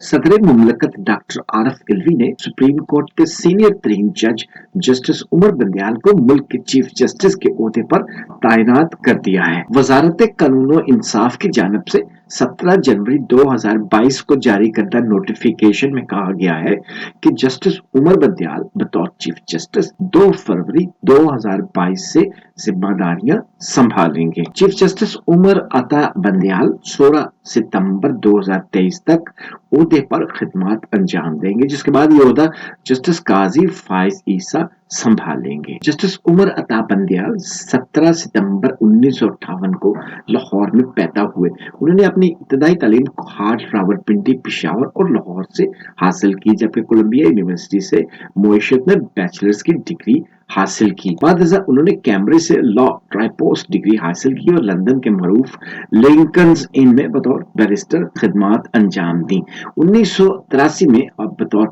सदर मुमलकत डॉक्टर आरिफ इल्वी ने supreme court के सीनियर तरीन जज जस्टिस उमर बंदयाल को मुल्क के चीफ जस्टिस के ओहदे पर तैनात कर दिया है। वजारत कानून और इंसाफ की जानिब से 17 जनवरी 2022 को जारी करदा नोटिफिकेशन में कहा गया है कि जस्टिस उमर बंदयाल बतौर चीफ जस्टिस 2 फरवरी 2022 से जिम्मेदारियां संभालेंगे। चीफ जस्टिस उमर अता बंदयाल 16 सितंबर 2023 तक ओहदे पर खिदमत अंजाम देंगे, जिसके बाद ये ओहदा जस्टिस काजी फाइज ईसा संभालेंगे। जस्टिस उमर अता बंदयाल 17 सितंबर 1958 को लाहौर में पैदा हुए। उन्होंने अपनी इब्तदाई तालीम कोहाट, रावलपिंडी, पेशावर और लाहौर से हासिल की, जबकि कोलंबिया यूनिवर्सिटी से मुआशरत में बैचलर्स की डिग्री हासिल की। बाद उन्होंने कैम्ब्रिज से लॉ ट्राइपोस्ट डिग्री हासिल की और लंदन के मरूफ लिंकन्स इन में बतौर बैरिस्टर खिदमत अंजाम दी। 1983 में अब बतौर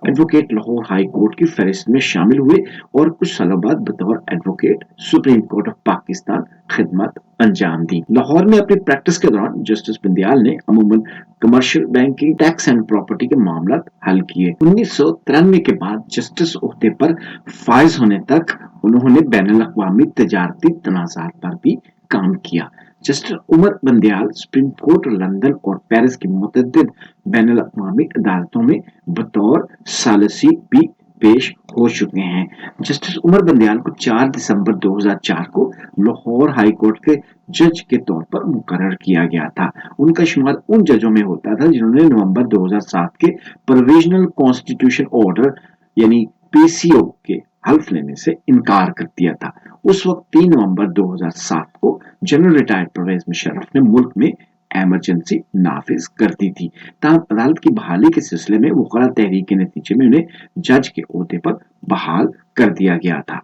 एडवोकेट लाहौर हाई कोर्ट की फहरिस्त में शामिल हुए और कुछ सालों बाद बतौर advocate supreme court of Pakistan खिदमत अंजाम दी। लाहौर में अपनी प्रैक्टिस के दौरान जस्टिस बंदयाल ने अमूमन commercial banking, tax and property के मामला हल किए। 1993 के बाद जस्टिस ओहदे पर फाइज होने तक उन्होंने बैनुल अक़वामी तजारती तनाज़ात पर भी काम किया। Justice Umar Bandial supreme court London और पेरिस की मुतअद्दिद बैनुल अक़वामी अदालतों में बतौर सालिसी भी पेश हो चुके हैं। जस्टिस उमर बंदयाल को 4 दिसंबर 2004 को लाहौर हाई कोर्ट के जज के तौर पर मुकर्रर किया गया था। उनका शुमार उन जजों में होता था जिन्होंने नवंबर 2007 के प्रोविजनल कॉन्स्टिट्यूशन ऑर्डर यानी पीसीओ के हल्फ लेने से इनकार कर दिया था। उस वक्त 3 नवंबर 2007 को जनरल रिटायर्ड परवेज मुशर्रफ ने मुल्क में इमरजेंसी नाफिज कर दी थी। ताहम अदालत की बहाली के सिलसिले में वकला तहरीक के नतीजे में उन्हें जज के ओहदे पर बहाल कर दिया गया था।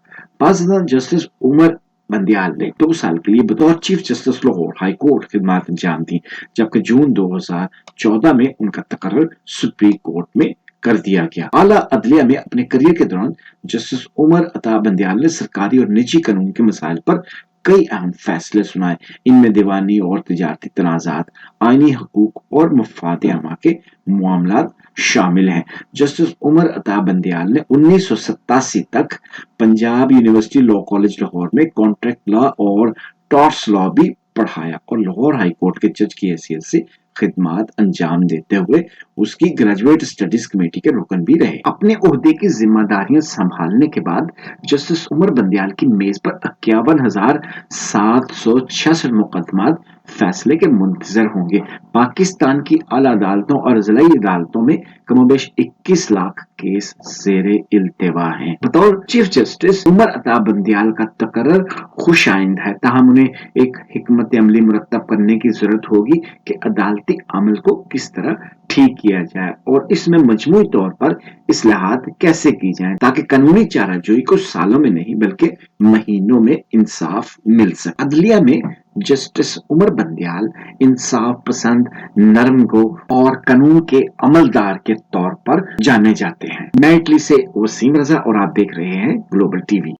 जस्टिस उमर बंदयाल ने 2 साल के लिए बतौर chief justice Lahore high court खिदमत अंजाम दी, जबकि जून 2014 में उनका तकर्रर सुप्रीम कोर्ट में कर दिया गया। आला अदलिया में अपने करियर के दौरान जस्टिस उमर अता बंदयाल ने सरकारी और निजी कानून के मसाइल पर कई अहम फैसले सुनाए। इनमें दीवानी और तिजारती तनाज़ात, आईनी हकूक और मफाद आमा के मामला शामिल हैं। जस्टिस उमर अता बंदयाल ने 1987 तक Punjab university law college Lahore में कॉन्ट्रैक्ट लॉ और टॉर्ट्स लॉ भी पढ़ाया और लाहौर हाई कोर्ट के जज की हैसियत से खिदमत अंजाम देते हुए उसकी ग्रेजुएट स्टडीज कमेटी के रुकन भी रहे। अपने ओहदे की जिम्मेदारियां संभालने के बाद जस्टिस उमर बंदयाल की मेज पर 51,766 मुकदमात फैसले के मुंतजर होंगे। पाकिस्तान की आला अदालतों और जिलाई अदालतों में कमोबेश 21 लाख केस ज़ेरे इल्तिवा हैं। बतौर चीफ जस्टिस उमर अता बंदयाल का तकर्रर खुशाइंद है, ताहम उन्हें एक हिकमत अमली मुरत्तब करने की जरूरत होगी कि अदालती अमल को किस तरह ठीक किया जाए और इसमें मजमूई तौर पर इस्लाहात कैसे की जाए ताकि कानूनी चाराजोई को सालों में नहीं बल्कि महीनों में इंसाफ मिल सके। अदलिया में जस्टिस उमर बंदयाल इंसाफ पसंद, नरम गो और कानून के अमलदार के तौर पर जाने जाते हैं। मैं इटली से वसीम रजा और आप देख रहे हैं ग्लोबल टीवी।